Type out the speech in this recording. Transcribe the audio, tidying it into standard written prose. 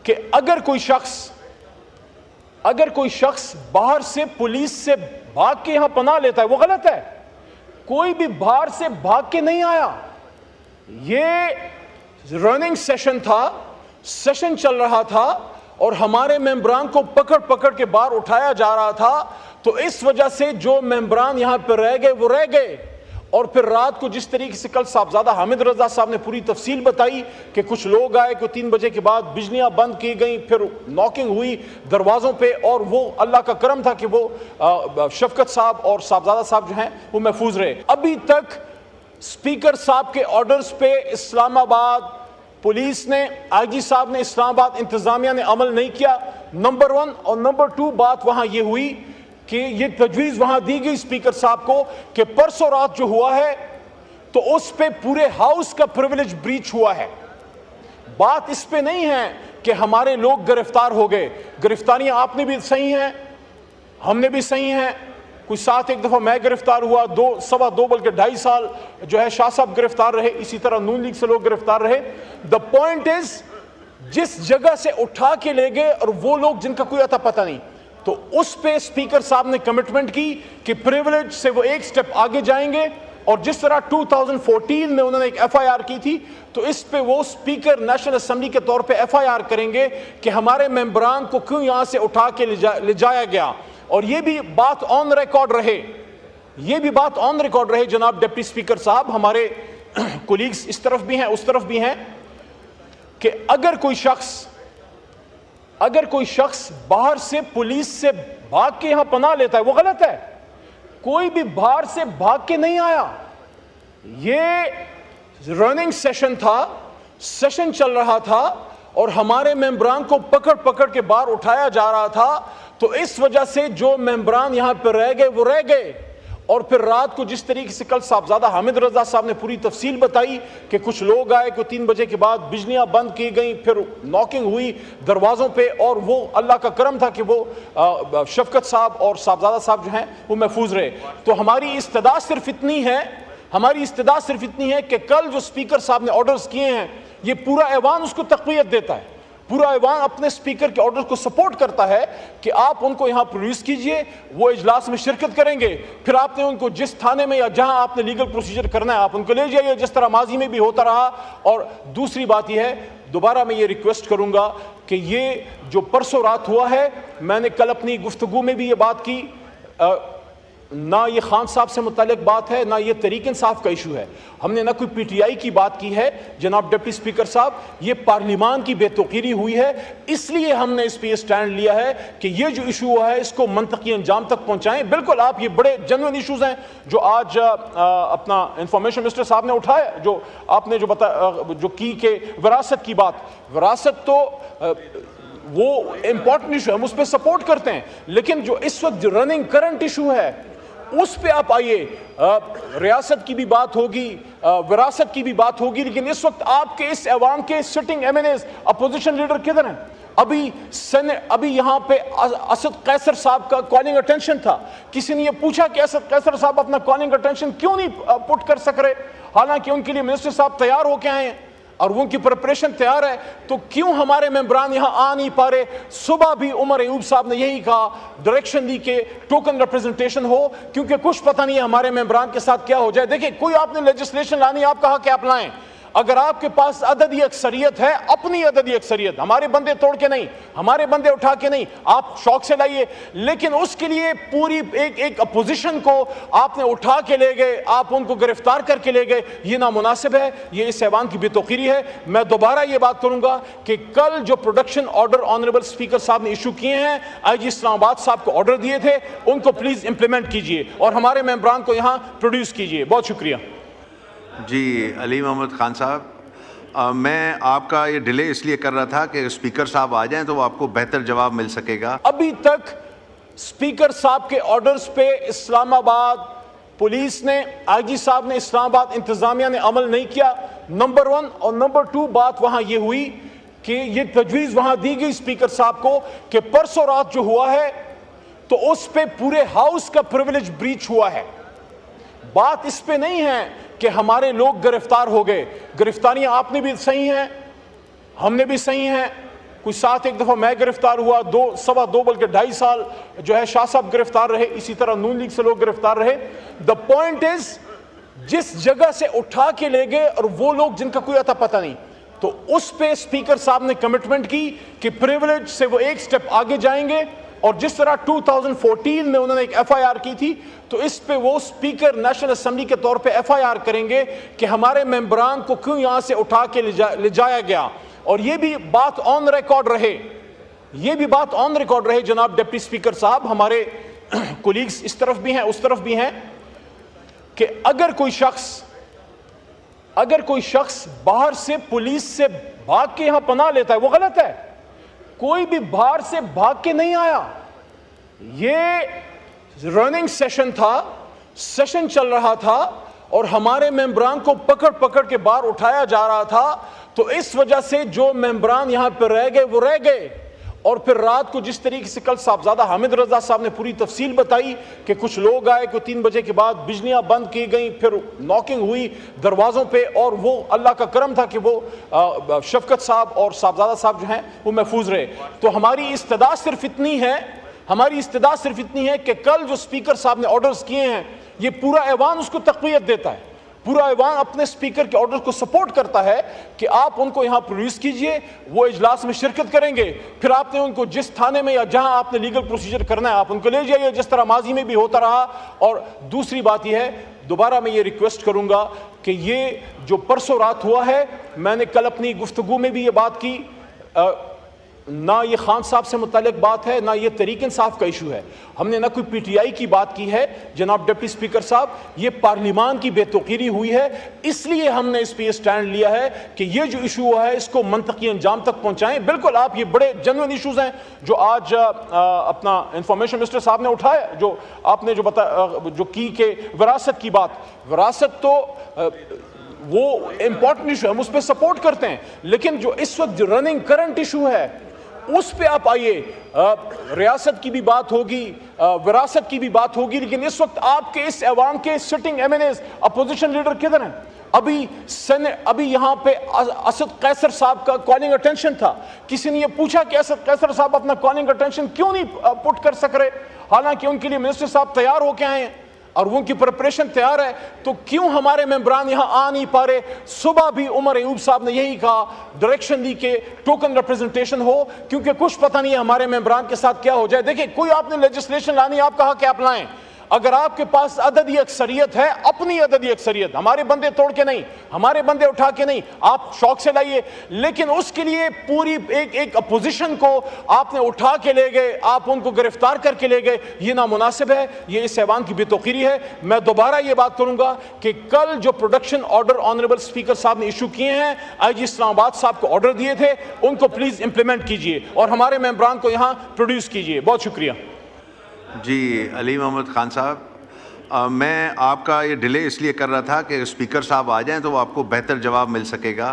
کہ اگر کوئی شخص باہر سے پولیس سے بھاگ کے یہاں پناہ لیتا ہے وہ غلط ہے. کوئی بھی باہر سے بھاگ کے نہیں آیا. یہ رننگ سیشن تھا, سیشن چل رہا تھا اور ہمارے ممبران کو پکڑ کے باہر اٹھایا جا رہا تھا. تو اس وجہ سے جو ممبران یہاں پہ رہ گئے وہ رہ گئے. اور پھر رات کو جس طریقے سے کل صاحبزادہ حامد رضا صاحب نے پوری تفصیل بتائی کہ کچھ لوگ آئے کہ 3 بجے کے بعد بجلیاں بند کی گئیں, پھر ناکنگ ہوئی دروازوں پہ, اور وہ اللہ کا کرم تھا کہ وہ شفقت صاحب اور صاحبزادہ صاحب جو ہیں وہ محفوظ رہے. ابھی تک اسپیکر صاحب کے آرڈرز پہ اسلام آباد پولیس نے, آئی جی صاحب نے, اسلام آباد انتظامیہ نے عمل نہیں کیا, نمبر 1. اور نمبر 2 بات وہاں یہ ہوئی کہ یہ تجویز وہاں دی گئی اسپیکر صاحب کو کہ پرسوں رات جو ہوا ہے تو اس پہ پورے ہاؤس کا پریویلیج بریچ ہوا ہے. بات اس پہ نہیں ہے کہ ہمارے لوگ گرفتار ہو گئے. گرفتاریاں آپ نے بھی صحیح ہیں, ہم نے بھی صحیح ہیں. کوئی 7 ایک دفعہ میں گرفتار ہوا, 2 بلکہ 2.5 سال جو ہے شاہ صاحب گرفتار رہے, اسی طرح نون لیگ سے لوگ گرفتار رہے. دا پوائنٹ از جس جگہ سے اٹھا کے لے گئے اور وہ لوگ جن کا کوئی اتا پتہ نہیں, تو اس پہ اسپیکر صاحب نے کمٹمنٹ کی کہ پریویلیج سے وہ ایک سٹیپ آگے جائیں گے. اور جس طرح 2014 میں انہوں نے ایک ایف آئی آر کی تھی, تو اس پہ وہ اسپیکر نیشنل اسمبلی کے طور پہ ایف آئی آر کریں گے کہ ہمارے ممبران کو کیوں یہاں سے اٹھا کے لے جایا گیا. اور یہ بھی بات آن ریکارڈ رہے, جناب ڈپٹی اسپیکر صاحب, ہمارے کولیگز اس طرف بھی ہیں اس طرف بھی ہیں, کہ اگر کوئی شخص باہر سے پولیس سے بھاگ کے یہاں پناہ لیتا ہے وہ غلط ہے. کوئی بھی باہر سے بھاگ کے نہیں آیا. یہ رننگ سیشن تھا, سیشن چل رہا تھا اور ہمارے ممبران کو پکڑ کے باہر اٹھایا جا رہا تھا. تو اس وجہ سے جو ممبران یہاں پہ رہ گئے وہ رہ گئے. اور پھر رات کو جس طریقے سے کل صاحبزادہ حامد رضا صاحب نے پوری تفصیل بتائی کہ کچھ لوگ آئے کہ 3 بجے کے بعد بجلیاں بند کی گئیں, پھر ناکنگ ہوئی دروازوں پہ, اور وہ اللہ کا کرم تھا کہ وہ شفقت صاحب اور صاحبزادہ صاحب جو ہیں وہ محفوظ رہے. تو ہماری استدعا صرف اتنی ہے کہ کل جو اسپیکر صاحب نے آرڈرز کیے ہیں, یہ پورا ایوان اس کو تقویت دیتا ہے. پورا ایوان اپنے اسپیکر کے آرڈر کو سپورٹ کرتا ہے کہ آپ ان کو یہاں پروڈیوس کیجئے, وہ اجلاس میں شرکت کریں گے, پھر آپ نے ان کو جس تھانے میں یا جہاں آپ نے لیگل پروسیجر کرنا ہے آپ ان کو لے جائیے, جس طرح ماضی میں بھی ہوتا رہا. اور دوسری بات یہ ہے, دوبارہ میں یہ ریکویسٹ کروں گا کہ یہ جو پرسوں رات ہوا ہے, میں نے کل اپنی گفتگو میں بھی یہ بات کی, نہ یہ خان صاحب سے متعلق بات ہے, نہ یہ تحریک انصاف کا ایشو ہے. ہم نے نہ کوئی پی ٹی آئی کی بات کی ہے. جناب ڈپٹی اسپیکر صاحب, یہ پارلیمان کی بے توقیری ہوئی ہے, اس لیے ہم نے اس پہ یہ سٹینڈ لیا ہے کہ یہ جو ایشو ہوا ہے اس کو منطقی انجام تک پہنچائیں. بالکل آپ, یہ بڑے جنوین ایشوز ہیں جو آج اپنا انفارمیشن منسٹر صاحب نے اٹھایا, جو آپ نے جو کی کہ وراثت کی بات, وراثت تو وہ امپورٹنٹ ایشو ہے, ہم اس پہ سپورٹ کرتے ہیں. لیکن جو اس وقت جو رننگ کرنٹ ایشو ہے اس پہ آپ آئیے, ریاست کی بھی بات ہوگی, وراثت کی بھی بات ہوگی, لیکن اس وقت آپ کے اس ایوان کے sitting M N As opposition leader کدھر ہیں؟ ابھی یہاں پہ اسد قیصر صاحب کا کالنگ اٹینشن تھا. کسی نے یہ پوچھا کہ اسد قیصر صاحب اپنا کالنگ اٹینشن کیوں نہیں پٹ کر سک رہے, حالانکہ ان کے لیے منسٹر صاحب تیار ہو کے آئے ہیں اور ان کی پریپریشن تیار ہے, تو کیوں ہمارے ممبران یہاں آ نہیں پا رہے؟ صبح بھی عمر ایوب صاحب نے یہی کہا, ڈائریکشن دی کہ ٹوکن ریپرزنٹیشن ہو, کیونکہ کچھ پتہ نہیں ہے ہمارے ممبران کے ساتھ کیا ہو جائے. دیکھیں, کوئی آپ نے لیجسلیشن لانی, آپ کہا کہ آپ لائیں. اگر آپ کے پاس عددی اکثریت ہے, اپنی عددی اکثریت, ہمارے بندے توڑ کے نہیں, ہمارے بندے اٹھا کے نہیں, آپ شوق سے لائیے, لیکن اس کے لیے پوری ایک اپوزیشن کو آپ نے اٹھا کے لے گئے, آپ ان کو گرفتار کر کے لے گئے, یہ نامناسب ہے, یہ اس ایوان کی بے توقیری ہے. میں دوبارہ یہ بات کروں گا کہ کل جو پروڈکشن آرڈر آنریبل اسپیکر صاحب نے ایشو کیے ہیں, آئی جی اسلام آباد صاحب کو آرڈر دیے تھے, ان کو پلیز امپلیمنٹ کیجئے اور ہمارے ممبران کو یہاں پروڈیوس کیجئے. بہت شکریہ. جی علی محمد خان صاحب, میں آپ کا یہ ڈیلے اس لیے کر رہا تھا کہ اسپیکر صاحب آ جائیں تو آپ کو بہتر جواب مل سکے گا. ابھی تک اسپیکر صاحب کے آرڈرز پہ اسلام آباد پولیس نے, آئی جی صاحب نے, اسلام آباد انتظامیہ نے عمل نہیں کیا, نمبر 1. اور نمبر 2 بات وہاں یہ ہوئی کہ یہ تجویز وہاں دی گئی اسپیکر صاحب کو کہ پرسوں رات جو ہوا ہے تو اس پہ پورے ہاؤس کا پریویلیج بریچ ہوا ہے. بات اس پہ نہیں ہے کہ ہمارے لوگ گرفتار ہو گئے. گرفتاریاں آپ نے بھی صحیح ہیں, ہم نے بھی صحیح ہیں, کوئی 7 ایک دفعہ میں گرفتار ہوا, 2 بلکہ 2.5 سال جو ہے شاہ صاحب گرفتار رہے, اسی طرح نون لیگ سے لوگ گرفتار رہے. دا پوائنٹ از جس جگہ سے اٹھا کے لے گئے اور وہ لوگ جن کا کوئی اتا پتہ نہیں, تو اس پہ اسپیکر صاحب نے کمٹمنٹ کی کہ پریولیج سے وہ ایک سٹیپ آگے جائیں گے, اور جس طرح 2014 میں انہوں نے ایک ایف آئی آر کی تھی تو اس پہ وہ اسپیکر نیشنل اسمبلی کے طور پہ ایف آئی آر کریں گے کہ ہمارے ممبران کو کیوں یہاں سے اٹھا کے لے جایا گیا. اور یہ بھی بات آن ریکارڈ رہے, جناب ڈپٹی اسپیکر صاحب, ہمارے کولیگز اس طرف بھی ہیں اس طرف بھی ہیں, کہ اگر کوئی شخص باہر سے پولیس سے بھاگ کے یہاں پناہ لیتا ہے وہ غلط ہے. کوئی بھی باہر سے بھاگ کے نہیں آیا, یہ رننگ سیشن تھا, سیشن چل رہا تھا اور ہمارے ممبران کو پکڑ کے باہر اٹھایا جا رہا تھا. تو اس وجہ سے جو ممبران یہاں پہ رہ گئے وہ رہ گئے. اور پھر رات کو جس طریقے سے کل صاحبزادہ حامد رضا صاحب نے پوری تفصیل بتائی کہ کچھ لوگ آئے کہ 3 بجے کے بعد بجلیاں بند کی گئیں, پھر ناکنگ ہوئی دروازوں پہ, اور وہ اللہ کا کرم تھا کہ وہ شفقت صاحب اور صاحبزادہ صاحب جو ہیں وہ محفوظ رہے. تو ہماری استدعا صرف اتنی ہے کہ کل جو اسپیکر صاحب نے آرڈرز کیے ہیں, یہ پورا ایوان اس کو تقویت دیتا ہے, پورا ایوان اپنے اسپیکر کے آرڈر کو سپورٹ کرتا ہے کہ آپ ان کو یہاں پروڈیوس کیجئے, وہ اجلاس میں شرکت کریں گے, پھر آپ نے ان کو جس تھانے میں یا جہاں آپ نے لیگل پروسیجر کرنا ہے آپ ان کو لے جائیے, جس طرح ماضی میں بھی ہوتا رہا. اور دوسری بات یہ ہے, دوبارہ میں یہ ریکویسٹ کروں گا کہ یہ جو پرسوں رات ہوا ہے, میں نے کل اپنی گفتگو میں بھی یہ بات کی, نہ یہ خان صاحب سے متعلق بات ہے, نہ یہ تحریک انصاف کا ایشو ہے, ہم نے نہ کوئی پی ٹی آئی کی بات کی ہے. جناب ڈپٹی اسپیکر صاحب, یہ پارلیمان کی بے توقیری ہوئی ہے, اس لیے ہم نے اس پہ یہ سٹینڈ لیا ہے کہ یہ جو ایشو ہوا ہے اس کو منطقی انجام تک پہنچائیں. بالکل آپ, یہ بڑے جنوین ایشوز ہیں جو آج اپنا انفارمیشن منسٹر صاحب نے اٹھایا, جو آپ نے جو کی کہ وراثت کی بات, وراثت تو وہ امپورٹنٹ ایشو ہے, ہم اس پہ سپورٹ کرتے ہیں, لیکن جو اس وقت جو رننگ کرنٹ ایشو ہے اس پہ آپ آئیے. ریاست کی بھی بات ہوگی, وراثت کی بھی بات ہوگی, لیکن اس وقت آپ کے اس ایوان کے sitting M N As opposition leader کدھر ہیں؟ ابھی یہاں پہ اسد قیصر صاحب کا کالنگ اٹینشن تھا, کسی نے یہ پوچھا کہ اسد قیصر صاحب اپنا کالنگ اٹینشن کیوں نہیں پٹ کر سک رہے, حالانکہ ان کے لیے منسٹر صاحب تیار ہو کے آئے ہیں اور وہ ان کی پریپریشن تیار ہے, تو کیوں ہمارے ممبران یہاں آ نہیں پا رہے؟ صبح بھی عمر ایوب صاحب نے یہی کہا, ڈائریکشن دی کہ ٹوکن ریپرزنٹیشن ہو, کیونکہ کچھ پتہ نہیں ہے ہمارے ممبران کے ساتھ کیا ہو جائے. دیکھیں, کوئی آپ نے لیجسلیشن لانی, آپ کہا کہ آپ لائیں, اگر آپ کے پاس عددی اکثریت ہے, اپنی عددی اکثریت, ہمارے بندے توڑ کے نہیں, ہمارے بندے اٹھا کے نہیں, آپ شوق سے لائیے, لیکن اس کے لیے پوری ایک اپوزیشن کو آپ نے اٹھا کے لے گئے, آپ ان کو گرفتار کر کے لے گئے, یہ نامناسب ہے, یہ اس ایوان کی بے توقیری ہے. میں دوبارہ یہ بات کروں گا کہ کل جو پروڈکشن آرڈر آنریبل اسپیکر صاحب نے ایشو کیے ہیں, آئی جی اسلام آباد صاحب کو آرڈر دیے تھے, ان کو پلیز امپلیمنٹ کیجئے اور ہمارے ممبران کو یہاں پروڈیوس کیجئے. بہت شکریہ. جی علیم احمد خان صاحب, میں آپ کا یہ ڈیلے اس لیے کر رہا تھا کہ اسپیکر صاحب آ جائیں تو وہ آپ کو بہتر جواب مل سکے گا.